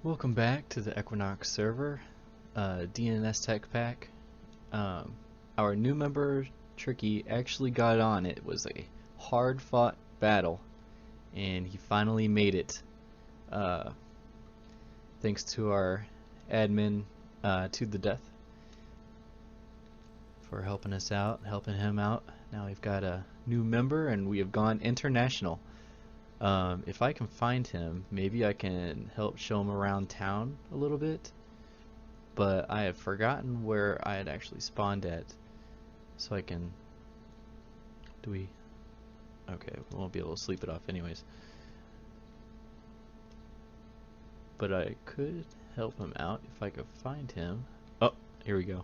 Welcome back to the Equinox server, DNS Teckpack. Our new member, Tricky, actually got on. It was a hard-fought battle, and he finally made it. Thanks to our admin, to the death, for helping us out, helping him out. Now we've got a new member, and we have gone international. If I can find him, maybe I can help show him around town a little bit, but I have forgotten where I had actually spawned at, so I can... Okay, we won't be able to sleep it off anyways. But I could help him out if I could find him. Oh, here we go.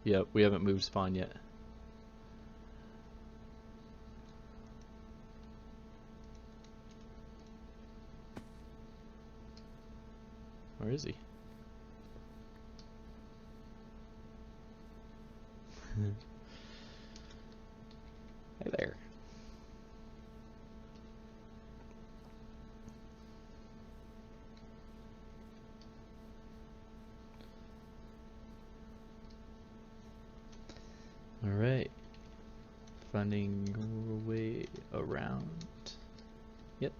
Yep, we haven't moved spawn yet. Where is he? Hey there. Alright. Finding our way around. Yep.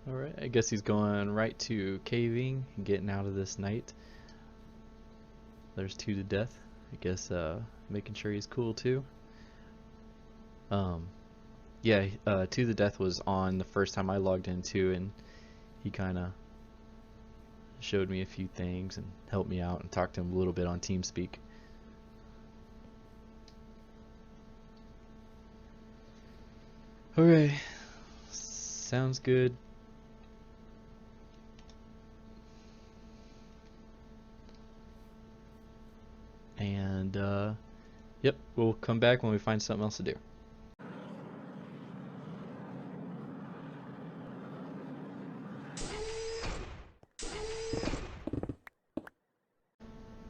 Alright, I guess he's going right to caving and getting out of this night. There's 2 to death. I guess making sure he's cool too. Yeah, to the death was on the first time I logged in too, and he kinda showed me a few things and helped me out and talked to him a little bit on TeamSpeak. Alright, sounds good. And yep, we'll come back when we find something else to do.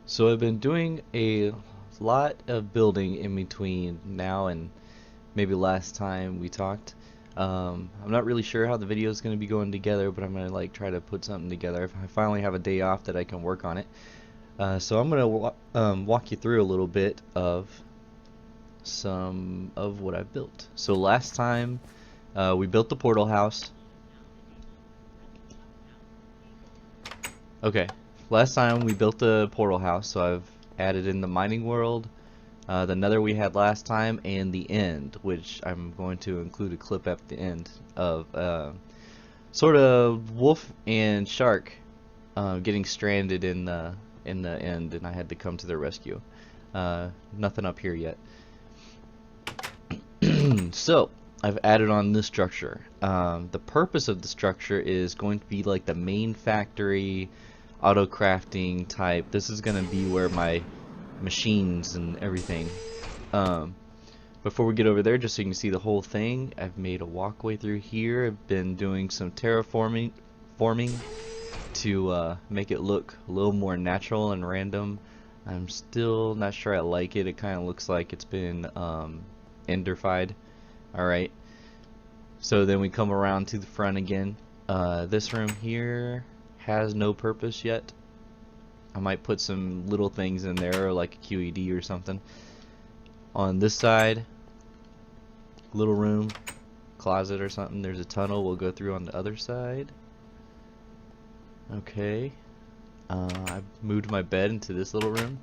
So I've been doing a lot of building in between now and maybe last time we talked. I'm not really sure how the video is going to be going together, but I'm going to try to put something together. I finally have a day off that I can work on it. So I'm going to walk you through a little bit of some of what I've built. So last time we built the portal house. Okay, last time we built the portal house, so I've added in the mining world, the nether we had last time, and the end, which I'm going to include a clip at the end of sort of wolf and shark getting stranded in the end, and I had to come to their rescue. Nothing up here yet. So I've added on this structure. The purpose of the structure is going to be like the main factory, auto crafting type. This is going to be where my machines and everything. Before we get over there, just so you can see the whole thing, I've made a walkway through here. I've been doing some terraforming to make it look a little more natural and random. I'm still not sure I like it. It kind of looks like it's been enderfied. Alright, so then we come around to the front again. This room here has no purpose yet. I might put some little things in there, like a QED or something. On this side, little room, closet or something. There's a tunnel we'll go through on the other side. Okay, I moved my bed into this little room,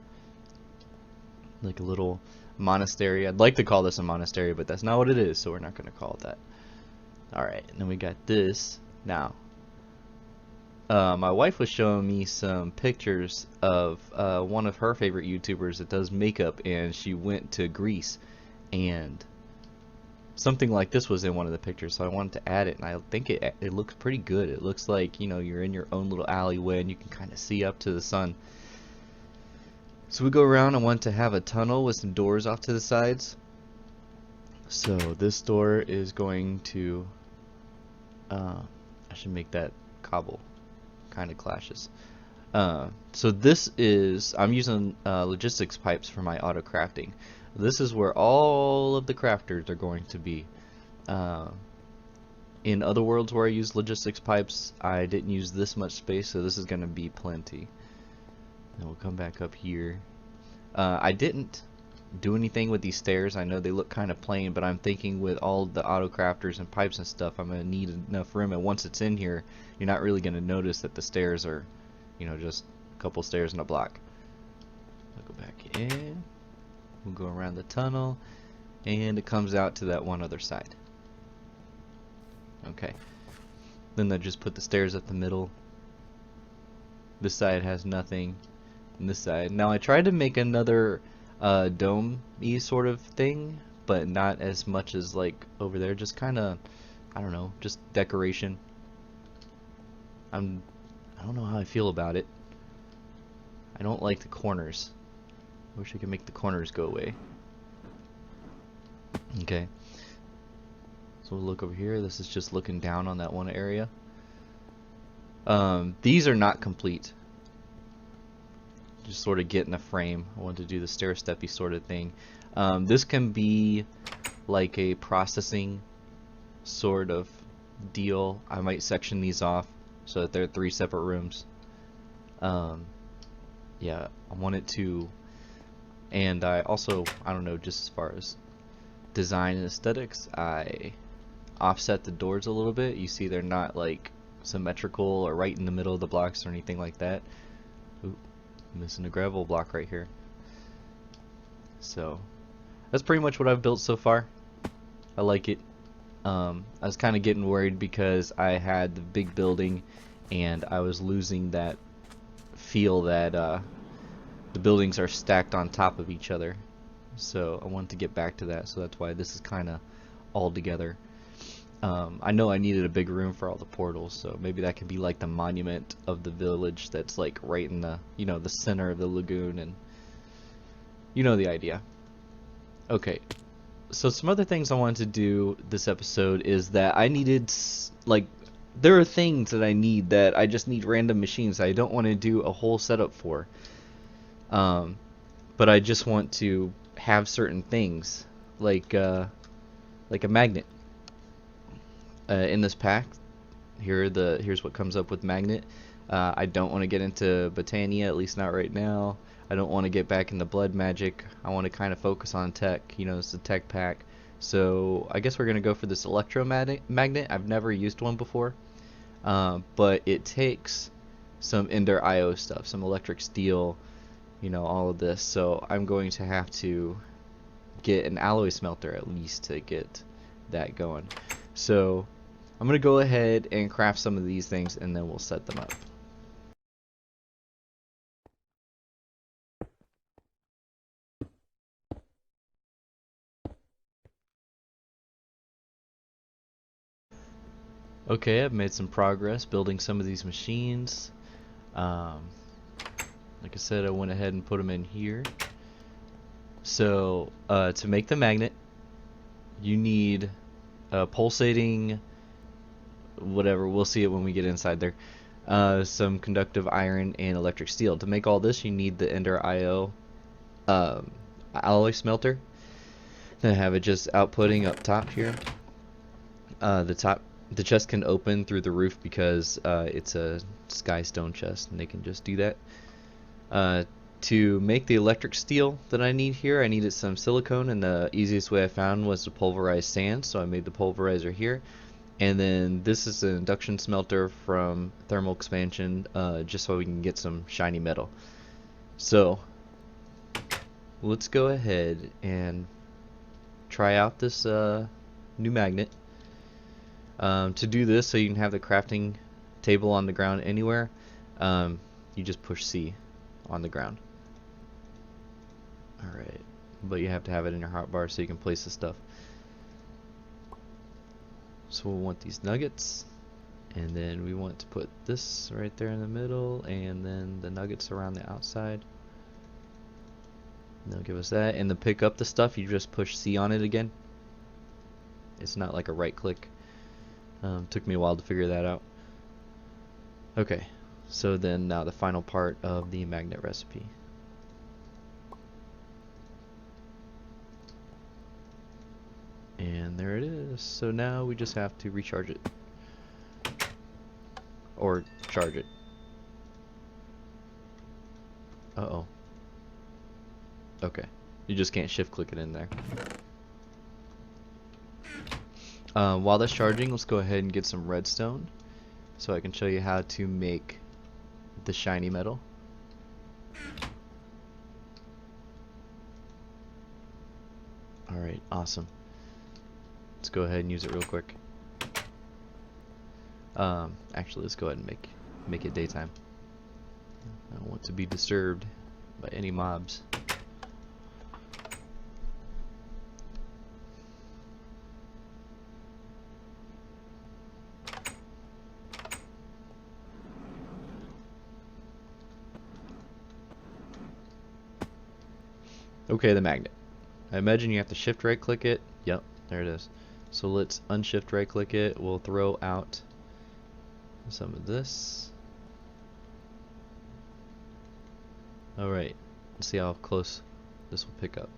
like a little monastery. I'd like to call this a monastery, but that's not what it is, so we're not going to call it that. Alright, and then we got this. Now, my wife was showing me some pictures of one of her favorite YouTubers that does makeup, and she went to Greece, and something like this was in one of the pictures, so I wanted to add it, and I think it looks pretty good. It looks like, you know, you're in your own little alleyway and you can kind of see up to the sun. So we go around. I want to have a tunnel with some doors off to the sides. So this door is going to I should make that cobble, kind of clashes. So this is, I'm using logistics pipes for my auto crafting. This is where all of the crafters are going to be. In other worlds where I use logistics pipes, I didn't use this much space, so this is going to be plenty. And we'll come back up here. I didn't do anything with these stairs. I know they look kind of plain, but I'm thinking with all the auto crafters and pipes and stuff, I'm going to need enough room, and once it's in here, you're not really going to notice that the stairs are, you know, just a couple stairs in a block. I'll go back in. We'll go around the tunnel, and it comes out to that one other side. Okay. Then I just put the stairs at the middle. This side has nothing. And this side. Now I tried to make another dome-y sort of thing, but not as much as like over there. Just kind of, I don't know, just decoration. I don't know how I feel about it. I don't like the corners. I wish I could make the corners go away. Okay. So we'll look over here. This is just looking down on that one area. These are not complete. Just sort of get in a frame. I wanted to do the stair-steppy sort of thing. This can be like a processing sort of deal. I might section these off so that they're 3 separate rooms. Yeah, I want it to, and I also, I don't know, just as far as design and aesthetics, I offset the doors a little bit. You see they're not like symmetrical or right in the middle of the blocks or anything like that. Ooh, missing a gravel block right here. So that's pretty much what I've built so far. I like it. I was kind of getting worried because I had the big building and I was losing that feel that the buildings are stacked on top of each other. So I wanted to get back to that, so that's why this is kind of all together. I know I needed a big room for all the portals, so maybe that could be like the monument of the village that's like right in the, you know, the center of the lagoon, and you know the idea. Okay, so some other things I wanted to do this episode is that I needed, like, there are things that I need that I just need random machines I don't want to do a whole setup for. But I just want to have certain things, like a magnet. In this pack, here's what comes up with magnet. I don't want to get into Botania, at least not right now. I don't want to get back into blood magic. I want to kind of focus on tech. You know, it's the Teckpack. So I guess we're gonna go for this electromagnet. I've never used one before, but it takes some Ender IO stuff, some electric steel, you know, all of this. So I'm going to have to get an alloy smelter at least to get that going. So I'm gonna go ahead and craft some of these things, and then we'll set them up. Okay, I've made some progress building some of these machines. Like I said, I went ahead and put them in here. So to make the magnet, you need a pulsating whatever, we'll see it when we get inside there, some conductive iron and electric steel. To make all this, you need the Ender IO alloy smelter. Then I have it just outputting up top here. The chest can open through the roof because it's a sky stone chest, and they can just do that. To make the electric steel that I need here, I needed some silicone, and the easiest way I found was to pulverize sand, so I made the pulverizer here. And then this is an induction smelter from thermal expansion, just so we can get some shiny metal. So let's go ahead and try out this new magnet. To do this, so you can have the crafting table on the ground anywhere, you just push C on the ground. Alright, but you have to have it in your hotbar so you can place the stuff. So we'll want these nuggets, and then we want to put this right there in the middle, and then the nuggets around the outside. And they'll give us that, and to pick up the stuff, you just push C on it again. It's not like a right click. Took me a while to figure that out. Okay, So then now the final part of the magnet recipe. And there it is. So now we just have to recharge it. Or charge it. Uh-oh. Okay. You just can't shift click it in there. While that's charging, let's go ahead and get some redstone so I can show you how to make the shiny metal. Alright, awesome. Let's go ahead and use it real quick. Actually, let's go ahead and make it daytime. I don't want to be disturbed by any mobs. Okay, the magnet. I imagine you have to shift right click it. Yep, there it is. So let's unshift right click it. We'll throw out some of this. Alright, let's see how close this will pick up.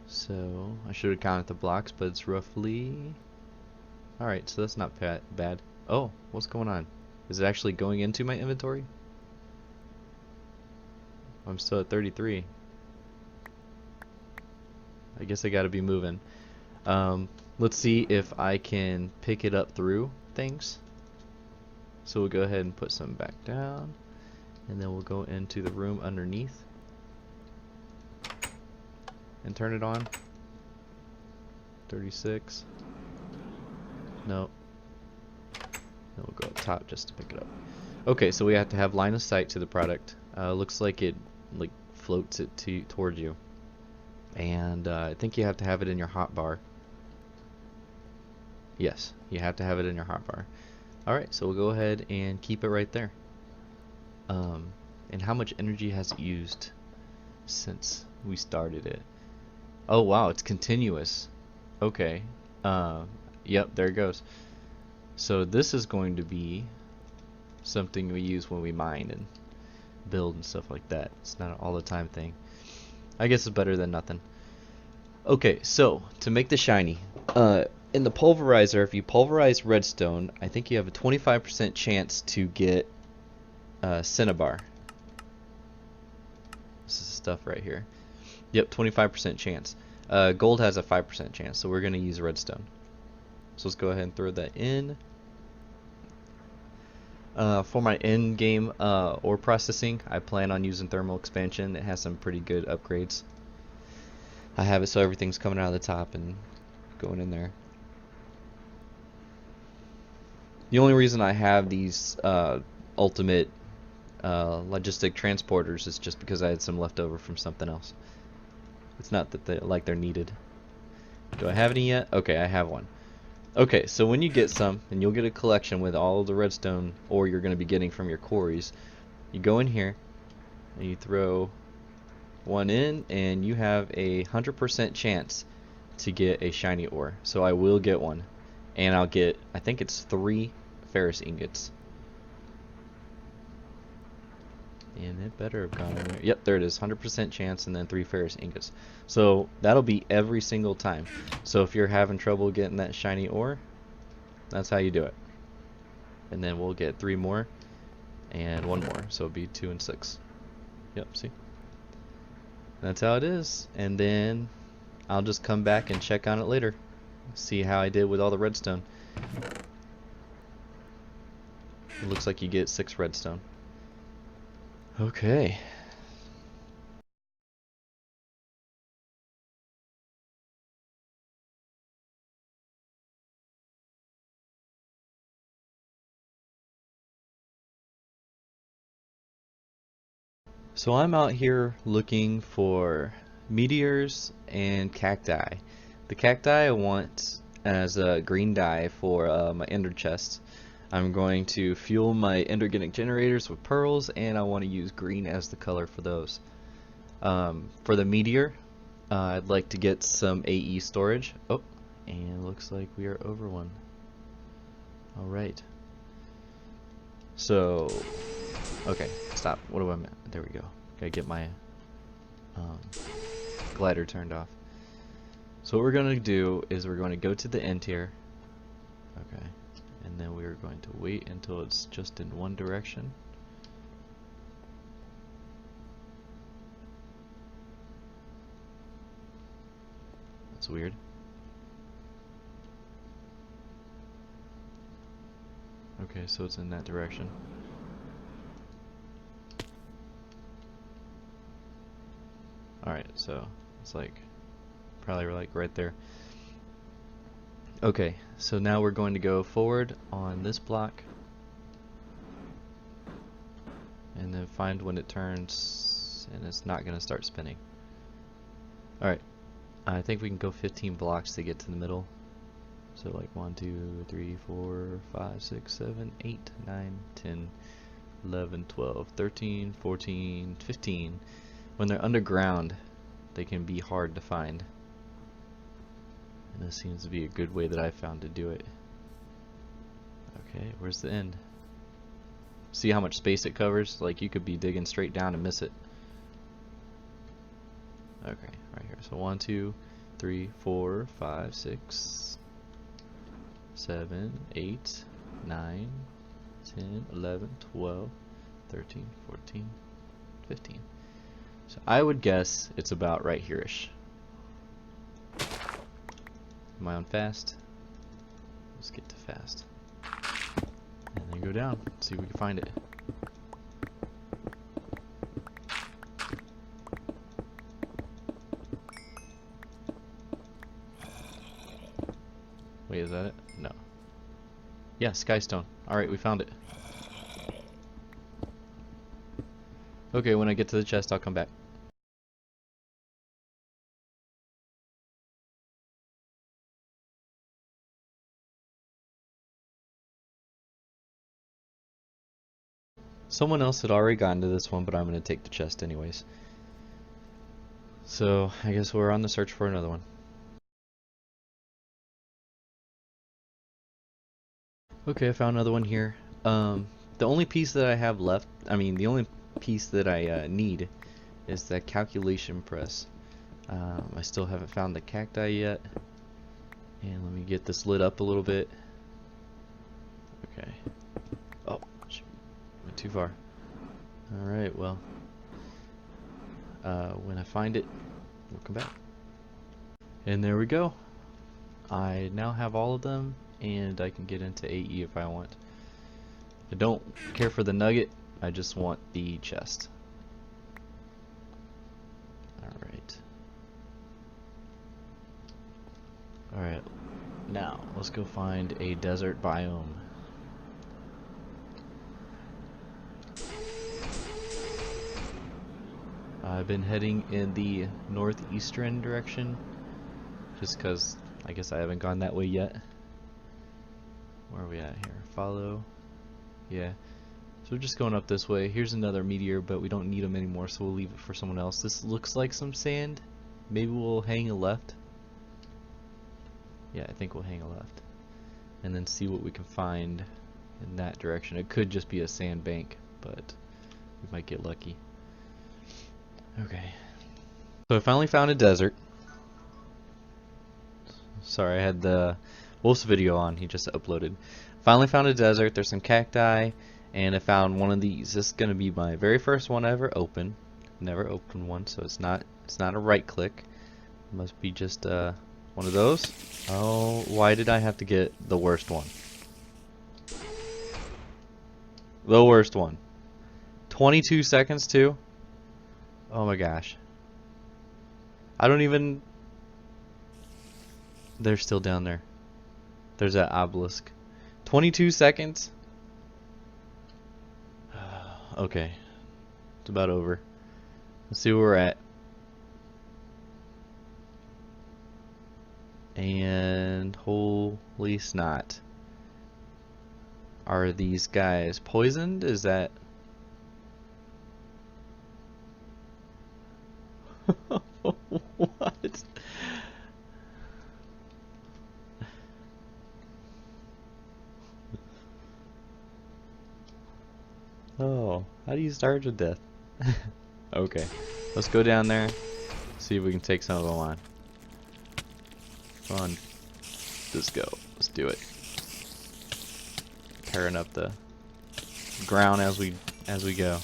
So I should have counted the blocks, but it's roughly... Alright, so that's not bad. Oh, what's going on? Is it actually going into my inventory? I'm still at 33. I guess I gotta be moving. Let's see if I can pick it up through things. So we'll go ahead and put some back down, and then we'll go into the room underneath and turn it on. 36. No. Then we'll go up top just to pick it up. Okay, so we have to have line of sight to the product. Looks like it floats it towards you, and I think you have to have it in your hotbar. Yes, you have to have it in your hotbar. Alright, so we'll go ahead and keep it right there. And how much energy has it used since we started it? Oh wow, it's continuous. Okay. Yep, there it goes. So this is going to be something we use when we mine and build and stuff like that. It's not an all the time thing. I guess it's better than nothing. Okay, so to make the shiny, in the pulverizer, if you pulverize redstone, I think you have a 25% chance to get cinnabar. This is stuff right here. Yep, 25% chance. Gold has a 5% chance, so we're going to use redstone. So let's go ahead and throw that in. For my in-game ore processing, I plan on using thermal expansion. It has some pretty good upgrades. I have it so everything's coming out of the top and going in there. The only reason I have these ultimate logistic transporters is just because I had some left over from something else. It's not that they're needed. Do I have any yet? Okay, I have one. Okay, so when you get some, and you'll get a collection with all of the redstone ore you're going to be getting from your quarries, you go in here and you throw one in, and you have a 100% chance to get a shiny ore. So I will get one, and I'll get, I think it's 3 ferrous ingots. And it better have gone in there. Yep, there it is. 100% chance, and then 3 ferrous ingots. So that'll be every single time. So if you're having trouble getting that shiny ore, that's how you do it. And then we'll get 3 more and 1 more. So it'll be 2 and 6. Yep, see? That's how it is. And then I'll just come back and check on it later. See how I did with all the redstone. It looks like you get 6 redstone. Okay. So I'm out here looking for meteors and cacti. The cacti I want as a green dye for my ender chest. I'm going to fuel my endergenic generators with pearls, and I want to use green as the color for those. For the meteor, I'd like to get some AE storage. Oh, and looks like we are over one. Alright. So, okay, stop. What do I mean? There we go. Gotta get my glider turned off. So what we're going to do is we're going to go to the end here. Okay. And then we're going to wait until it's just in one direction. That's weird. Okay, so it's in that direction. Alright, so it's like probably like right there. Okay, so now we're going to go forward on this block and then find when it turns and it's not going to start spinning. Alright, I think we can go 15 blocks to get to the middle. So like 1, 2, 3, 4, 5, 6, 7, 8, 9, 10, 11, 12, 13, 14, 15. When they're underground, they can be hard to find. And this seems to be a good way that I found to do it. Okay, where's the end? See how much space it covers? Like you could be digging straight down and miss it. Okay, right here. So 1, 2, 3, 4, 5, 6, 7, 8, 9, 10, 11, 12, 13, 14, 15. So I would guess it's about right here-ish. Am I on fast? Let's get to fast. And then go down. See if we can find it. Wait, is that it? No. Yeah, Skystone. Alright, we found it. Okay, when I get to the chest, I'll come back. Someone else had already gotten to this one, but I'm going to take the chest anyways. So, I guess we're on the search for another one. Okay, I found another one here. The only piece that I have left, the only piece that I need is that calculation press. I still haven't found the cacti yet. And let me get this lit up a little bit. Okay. Oh, shoot. Went too far. Alright, well. When I find it, we'll come back. And there we go. I now have all of them, and I can get into AE if I want. I don't care for the nugget, I just want the chest. Alright. Alright, now let's go find a desert biome. I've been heading in the northeastern direction just because I guess I haven't gone that way yet. Where are we at here? Follow. Yeah. So we're just going up this way. Here's another meteor, but we don't need them anymore, so we'll leave it for someone else. This looks like some sand. Maybe we'll hang a left. Yeah, I think we'll hang a left. And then see what we can find in that direction. It could just be a sand bank, but we might get lucky. Okay. So I finally found a desert. Sorry, I had the Wolf's video on. He just uploaded. Finally found a desert. There's some cacti, and I found one of these. This is gonna be my very first one I ever opened. Never opened one, so it's not a right click. It must be just one of those. Oh, why did I have to get the worst one? The worst one. 22 seconds too. Oh my gosh. I don't even... They're still down there. There's that obelisk. 22 seconds? Okay. It's about over. Let's see where we're at. And holy snot. Are these guys poisoned? Is that... What? Oh, how do you starve to death? Okay, let's go down there, see if we can take some of them on. Come on, let's go. Let's do it. Tearing up the ground as we go.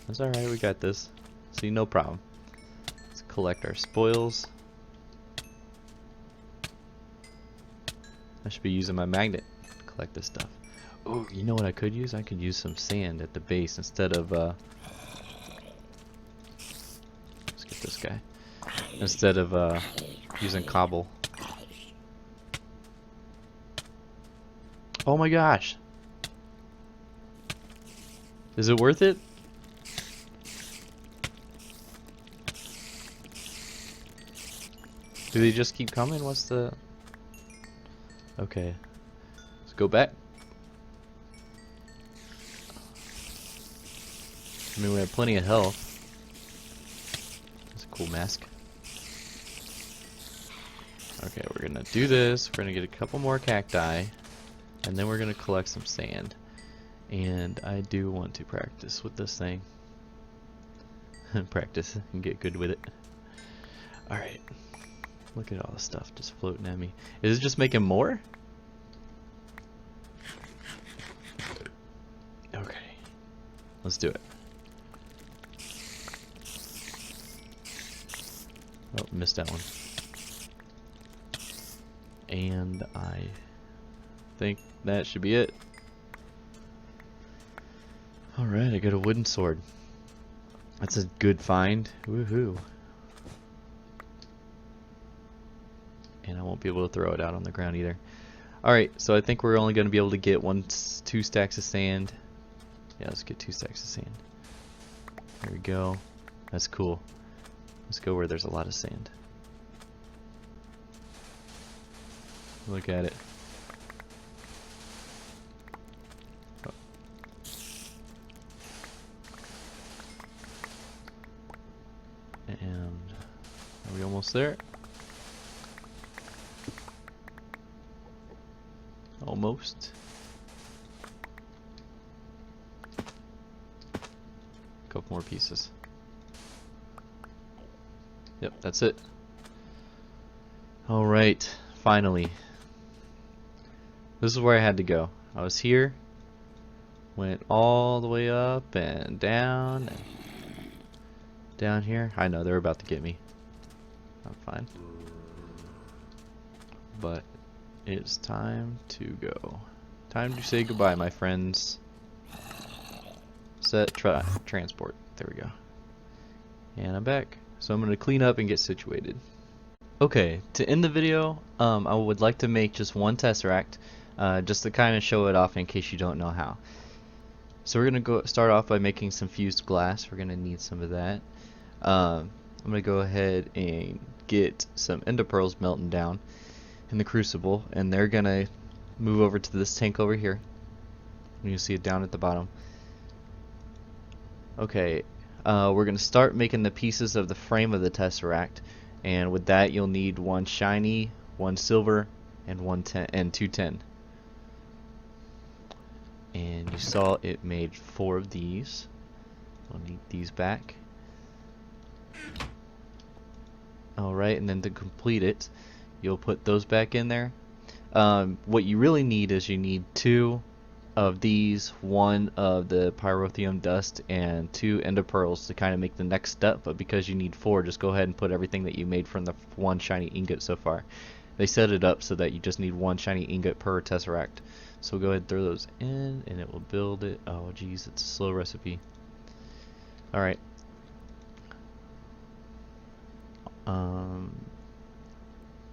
That's all right. We got this. See, no problem. Let's collect our spoils. I should be using my magnet to collect this stuff. Oh, you know what I could use? I could use some sand at the base instead of let's get this guy. Instead of using cobble. Oh my gosh. Is it worth it? Do they just keep coming? What's the... Okay. Let's go back. I mean, we have plenty of health. That's a cool mask. Okay, we're gonna do this. We're gonna get a couple more cacti. And then we're gonna collect some sand. And I do want to practice with this thing. Practice and get good with it. Alright. Look at all the stuff just floating at me. Is it just making more? Okay. Let's do it. Oh, missed that one. And I think that should be it. Alright, I got a wooden sword. That's a good find. Woohoo. And I won't be able to throw it out on the ground either. Alright, so I think we're only going to be able to get 2 stacks of sand. Yeah, let's get 2 stacks of sand. There we go. That's cool. Let's go where there's a lot of sand. Look at it. Oh. And are we almost there? Almost. Couple more pieces. Yep, that's it. Alright, finally. This is where I had to go. I was here, went all the way up and down here. I know, they're about to get me. I'm fine. But it's time to go. Time to say goodbye, my friends. Set transport. There we go. And I'm back. So I'm going to clean up and get situated. Okay, to end the video, I would like to make just one tesseract, just to kind of show it off in case you don't know how. So we're going to start off by making some fused glass. We're going to need some of that. I'm going to go ahead and get some ender pearls melting down in the crucible, and they're going to move over to this tank over here. You can see it down at the bottom. Okay, we're going to start making the pieces of the frame of the tesseract, and with that you'll need 1 shiny, 1 silver, and 2 tin. And you saw it made 4 of these. We'll need these back. Alright, and then to complete it, you'll put those back in there. What you really need is you need 2 of these, 1 of the pyrotheum dust, and 2 ender pearls to kind of make the next step. But because you need 4, just go ahead and put everything that you made from the 1 shiny ingot so far. They set it up so that you just need 1 shiny ingot per tesseract. So go ahead and throw those in, and it will build it. Oh geez, it's a slow recipe. Alright.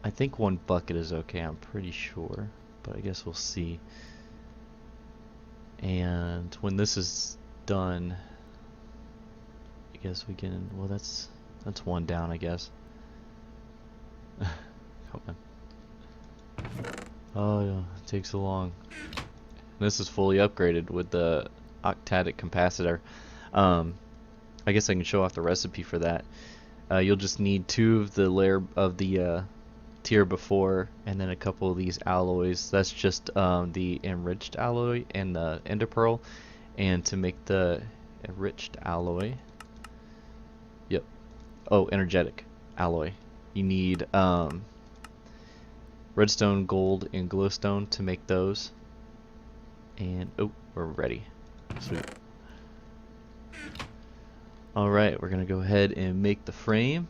I think 1 bucket is okay, I'm pretty sure, but I guess we'll see. And when this is done, I guess we can, well, that's 1 down, I guess. Come on. Oh, yeah, it takes so long. This is fully upgraded with the octadic capacitor. I guess I can show off the recipe for that. You'll just need 2 of the layer of the tier before, and then a couple of these alloys. That's just the enriched alloy and the ender pearl. And to make the enriched alloy, yep, oh, energetic alloy, you need redstone, gold, and glowstone to make those. And oh, we're ready. Sweet. Alright, we're gonna go ahead and make the frame.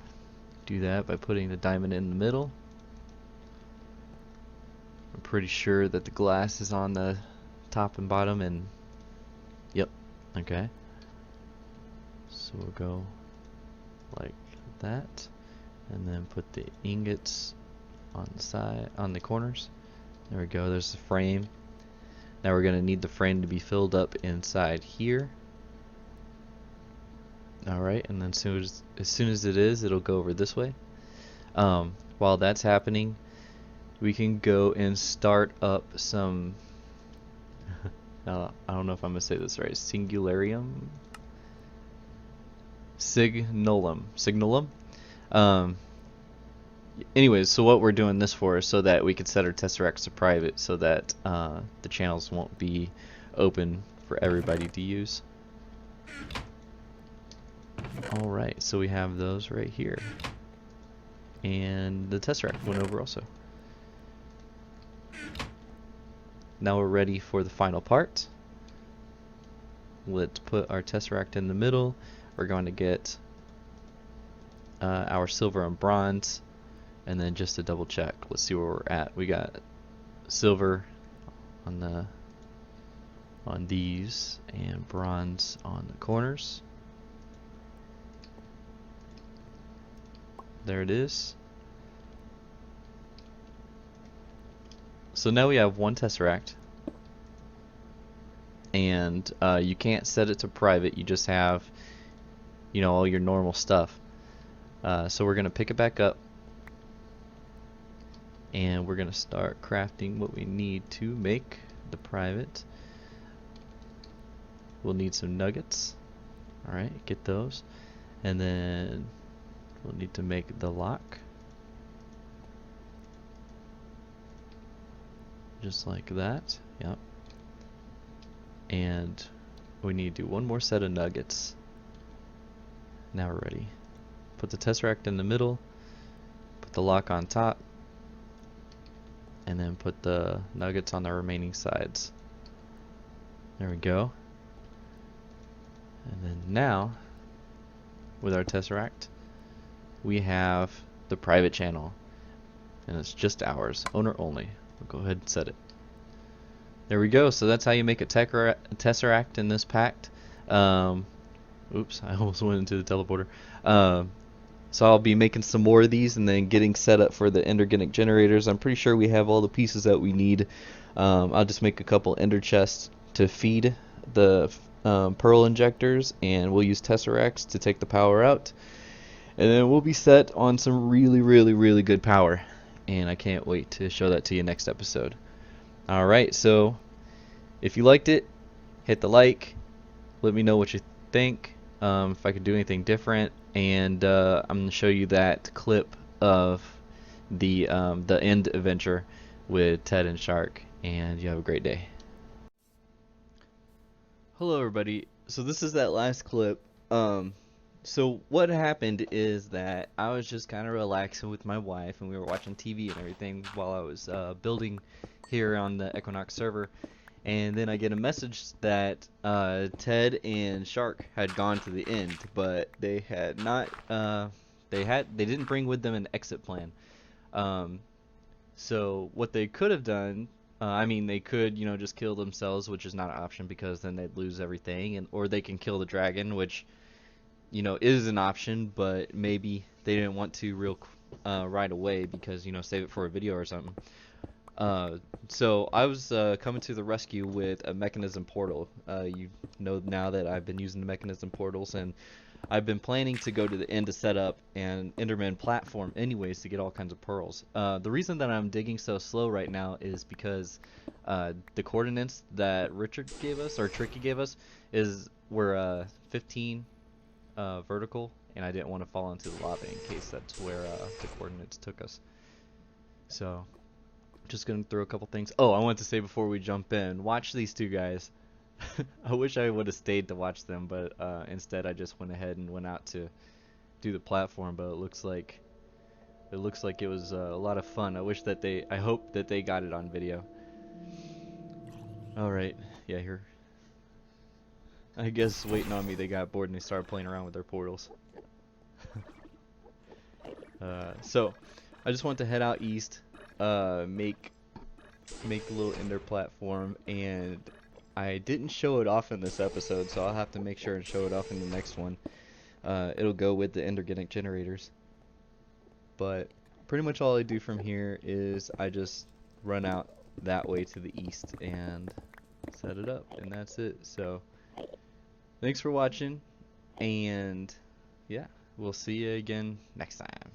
Do that by putting the diamond in the middle. I'm pretty sure that the glass is on the top and bottom, and yep, okay. So we'll go like that, and then put the ingots on the side, on the corners. There we go, there's the frame. Now we're gonna need the frame to be filled up inside here. Alright, and then as soon as it is, it'll go over this way. While that's happening, we can go and start up some I don't know if I'm gonna say this right. Signalum. Anyways, so what we're doing this for is so that we can set our tesseracts to private, so that the channels won't be open for everybody to use. Alright, so we have those right here. And the tesseract went over also. Now we're ready for the final part. Let's put our tesseract in the middle. We're going to get our silver and bronze, and then just to double check, let's see where we're at. We got silver on these and bronze on the corners. There it is. So now we have one tesseract, and you can't set it to private. You just have, you know, all your normal stuff. So we're gonna pick it back up, and we're gonna start crafting what we need to make the private. We'll need some nuggets. Alright, get those, and then we'll need to make the lock, just like that. Yep. And we need to do one more set of nuggets. Now we're ready. Put the tesseract in the middle, put the lock on top, and then put the nuggets on the remaining sides. There we go. And then now, with our tesseract, we have the private channel, and it's just ours, owner only. We'll go ahead and set it. There we go. So that's how you make a tesseract in this pack. Oops, I almost went into the teleporter. So I'll be making some more of these and then getting set up for the endergenic generators. I'm pretty sure we have all the pieces that we need. I'll just make a couple ender chests to feed the pearl injectors, and we'll use tesseracts to take the power out. And then we'll be set on some really good power. And I can't wait to show that to you next episode. Alright, so if you liked it, hit the like. Let me know what you think. If I could do anything different. And I'm going to show you that clip of the end adventure with Ted and Shark. And you have a great day. Hello everybody. So this is that last clip. So what happened is that I was just kind of relaxing with my wife, and we were watching TV and everything while I was building here on the Equinox server. And then I get a message that Ted and Shark had gone to the end, but they had not. They didn't bring with them an exit plan. So what they could have done, I mean, they could, you know, just kill themselves, which is not an option because then they'd lose everything, and or they can kill the dragon, which, you know, is an option, but maybe they didn't want to right away because, you know, save it for a video or something. So I was coming to the rescue with a mechanism portal. You know now that I've been using the mechanism portals, and I've been planning to go to the end to set up an Enderman platform anyways to get all kinds of pearls. The reason that I'm digging so slow right now is because the coordinates that Richard gave us, or Tricky gave us, were 15 vertical, and I didn't want to fall into the lava in case that's where the coordinates took us. So just gonna throw a couple things. Oh, I want to say before we jump in, watch these two guys. I wish I would have stayed to watch them, but instead I just went ahead and went out to do the platform. But it looks like it was a lot of fun. I hope that they got it on video. All right, yeah, here. I guess waiting on me, they got bored and they started playing around with their portals. So I just want to head out east, make a little ender platform, and I didn't show it off in this episode, so I'll have to make sure and show it off in the next one. It'll go with the ender generators. But pretty much all I do from here is I just run out that way to the east and set it up, and that's it. So thanks for watching, and yeah, we'll see you again next time.